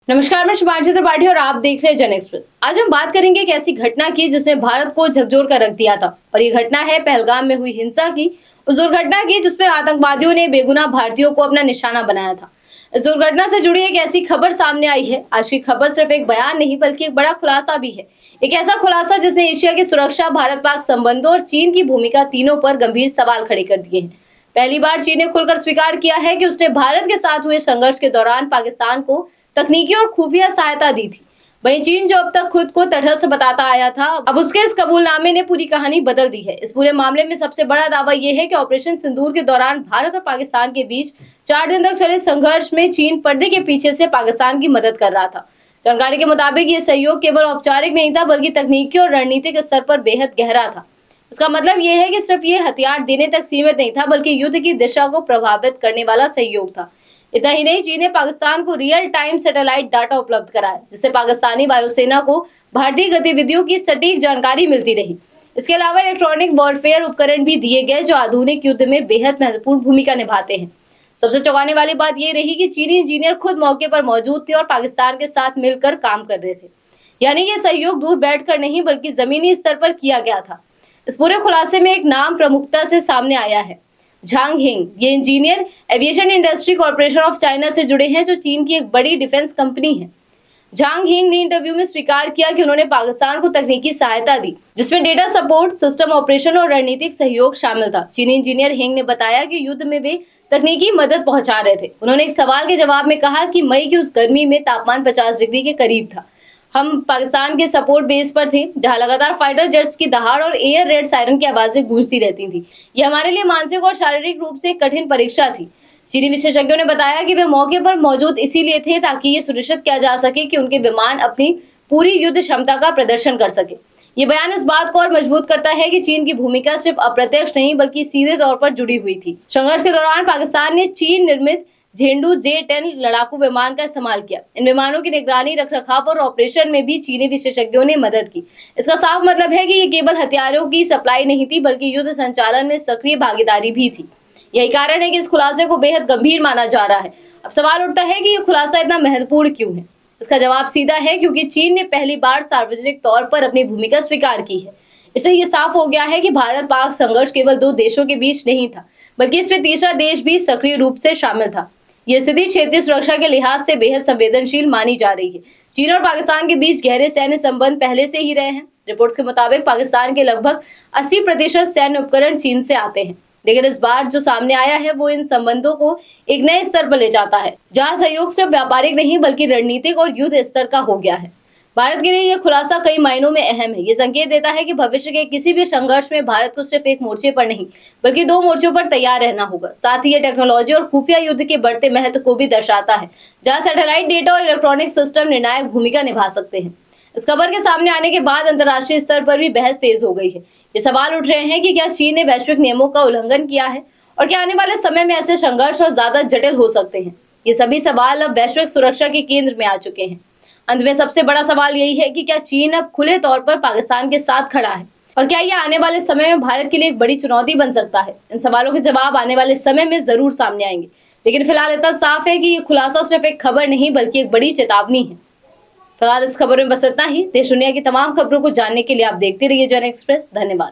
नमस्कार, मैं शुभांशी त्रिपाठी और आप देख रहे हैं जन एक्सप्रेस। आज हम बात करेंगे एक ऐसी घटना की जिसने भारत को झकझोर कर रख दिया था और ये घटना है पहलगाम में हुई हिंसा की, उस दुर्घटना की जिसमें आतंकवादियों ने बेगुनाह भारतीयों को अपना निशाना बनाया था। इस दुर्घटना से जुड़ी एक ऐसी खबर सामने आई है। आज की खबर सिर्फ एक बयान नहीं बल्कि एक बड़ा खुलासा भी है। एक ऐसा खुलासा जिसने एशिया की सुरक्षा, भारत पाक संबंधों और चीन की भूमिका तीनों पर गंभीर सवाल खड़े कर दिए हैं। पहली बार चीन ने खुलकर स्वीकार किया है कि उसने भारत के साथ हुए संघर्ष के दौरान पाकिस्तान को तकनीकी और खुफिया सहायता दी थी। वहीं चीन जो अब तक खुद को तटस्थ बताता आया था, अब उसके इस कबूलनामे ने पूरी कहानी बदल दी है। इस पूरे मामले में सबसे बड़ा दावा यह है कि ऑपरेशन सिंदूर के दौरान भारत और पाकिस्तान के बीच 4 दिन तक चले संघर्ष में चीन पर्दे के पीछे से पाकिस्तान की मदद कर रहा था। जानकारी के मुताबिक ये सहयोग केवल औपचारिक नहीं था बल्कि तकनीकी और रणनीतिक स्तर पर बेहद गहरा था। इसका मतलब यह है कि सिर्फ ये हथियार देने तक सीमित नहीं था बल्कि युद्ध की दिशा को प्रभावित करने वाला सहयोग था। इतना ही नहीं, चीन ने पाकिस्तान को रियल टाइम सैटेलाइट डाटा उपलब्ध कराया जिससे पाकिस्तानी वायुसेना को भारतीय गतिविधियों की सटीक जानकारी मिलती रही। इसके अलावा इलेक्ट्रॉनिक वॉरफेयर उपकरण भी दिए गए जो आधुनिक युद्ध में बेहद महत्वपूर्ण भूमिका निभाते हैं। सबसे चौंकाने वाली बात यह रही कि चीनी इंजीनियर खुद मौके पर मौजूद थे और पाकिस्तान के साथ मिलकर काम कर रहे थे। यानी ये सहयोग दूर बैठकर नहीं बल्कि जमीनी स्तर पर किया गया था। इस पूरे खुलासे में एक नाम प्रमुखता से सामने आया है, झांग हिंग। ये engineer aviation industry corporation of China से जुड़े हैं जो चीन की एक बड़ी डिफेंस कंपनी है। झांग हिंग ने इंटरव्यू में स्वीकार किया कि उन्होंने पाकिस्तान को तकनीकी सहायता दी जिसमें डेटा सपोर्ट, सिस्टम ऑपरेशन और रणनीतिक सहयोग शामिल था। चीनी इंजीनियर हिंग ने बताया कि युद्ध में वे तकनीकी मदद पहुंचा रहे थे। उन्होंने एक सवाल के जवाब में कहा कि मई की उस गर्मी में तापमान 50 डिग्री के करीब था। हम पाकिस्तान के सपोर्ट बेस पर थे जहां लगातार फाइटर जेट्स की दहाड़ और एयर रेड सायरन की आवाजें गूंजती रहती थी। यह हमारे लिए मानसिक और शारीरिक रूप से कठिन परीक्षा थी। चीनी विशेषज्ञों ने बताया कि वे मौके पर मौजूद इसीलिए थे ताकि ये सुनिश्चित किया जा सके कि उनके विमान अपनी पूरी युद्ध क्षमता का प्रदर्शन कर सके। ये बयान इस बात को और मजबूत करता है कि चीन की भूमिका सिर्फ अप्रत्यक्ष नहीं बल्कि सीधे तौर पर जुड़ी हुई थी। संघर्ष के दौरान पाकिस्तान ने चीन निर्मित झेंडू J-10 लड़ाकू विमान का इस्तेमाल किया। इन विमानों की निगरानी, रखरखाव और ऑपरेशन में भी चीनी विशेषज्ञों ने मदद की। इसका साफ मतलब है कि ये केवल हथियारों की सप्लाई नहीं थी बल्कि युद्ध संचालन में सक्रिय भागीदारी भी थी। यही कारण है कि इस खुलासे को बेहद गंभीर माना जा रहा है। अब सवाल उठता है कि ये खुलासा इतना महत्वपूर्ण क्यों है। इसका जवाब सीधा है, क्योंकि चीन ने पहली बार सार्वजनिक तौर पर अपनी भूमिका स्वीकार की है। इससे ये साफ हो गया है कि भारत पाक संघर्ष केवल 2 देशों के बीच नहीं था बल्कि इसमें तीसरा देश भी सक्रिय रूप से शामिल था। यह स्थिति क्षेत्रीय सुरक्षा के लिहाज से बेहद संवेदनशील मानी जा रही है। चीन और पाकिस्तान के बीच गहरे सैन्य संबंध पहले से ही रहे हैं। रिपोर्ट्स के मुताबिक पाकिस्तान के लगभग 80% सैन्य उपकरण चीन से आते हैं, लेकिन इस बार जो सामने आया है वो इन संबंधों को एक नए स्तर पर ले जाता है जहां सहयोग सिर्फ व्यापारिक नहीं बल्कि रणनीतिक और युद्ध स्तर का हो गया है। भारत के लिए यह खुलासा कई मायनों में अहम है। ये संकेत देता है कि भविष्य के किसी भी संघर्ष में भारत को सिर्फ एक मोर्चे पर नहीं बल्कि 2 मोर्चों पर तैयार रहना होगा। साथ ही ये टेक्नोलॉजी और खुफिया युद्ध के बढ़ते महत्व को भी दर्शाता है जहां सैटेलाइट डेटा और इलेक्ट्रॉनिक सिस्टम निर्णायक भूमिका निभा सकते हैं। इस खबर के सामने आने के बाद अंतर्राष्ट्रीय स्तर पर भी बहस तेज हो गई है। ये सवाल उठ रहे हैं कि क्या चीन ने वैश्विक नियमों का उल्लंघन किया है और क्या आने वाले समय में ऐसे संघर्ष और ज्यादा जटिल हो सकते हैं। ये सभी सवाल अब वैश्विक सुरक्षा के केंद्र में आ चुके हैं। अंत में सबसे बड़ा सवाल यही है कि क्या चीन अब खुले तौर पर पाकिस्तान के साथ खड़ा है और क्या यह आने वाले समय में भारत के लिए एक बड़ी चुनौती बन सकता है। इन सवालों के जवाब आने वाले समय में जरूर सामने आएंगे, लेकिन फिलहाल इतना साफ है कि ये खुलासा सिर्फ एक खबर नहीं बल्कि एक बड़ी चेतावनी है। फिलहाल इस खबर में बस इतना ही। देश दुनिया की तमाम खबरों को जानने के लिए आप देखते रहिए जन एक्सप्रेस। धन्यवाद।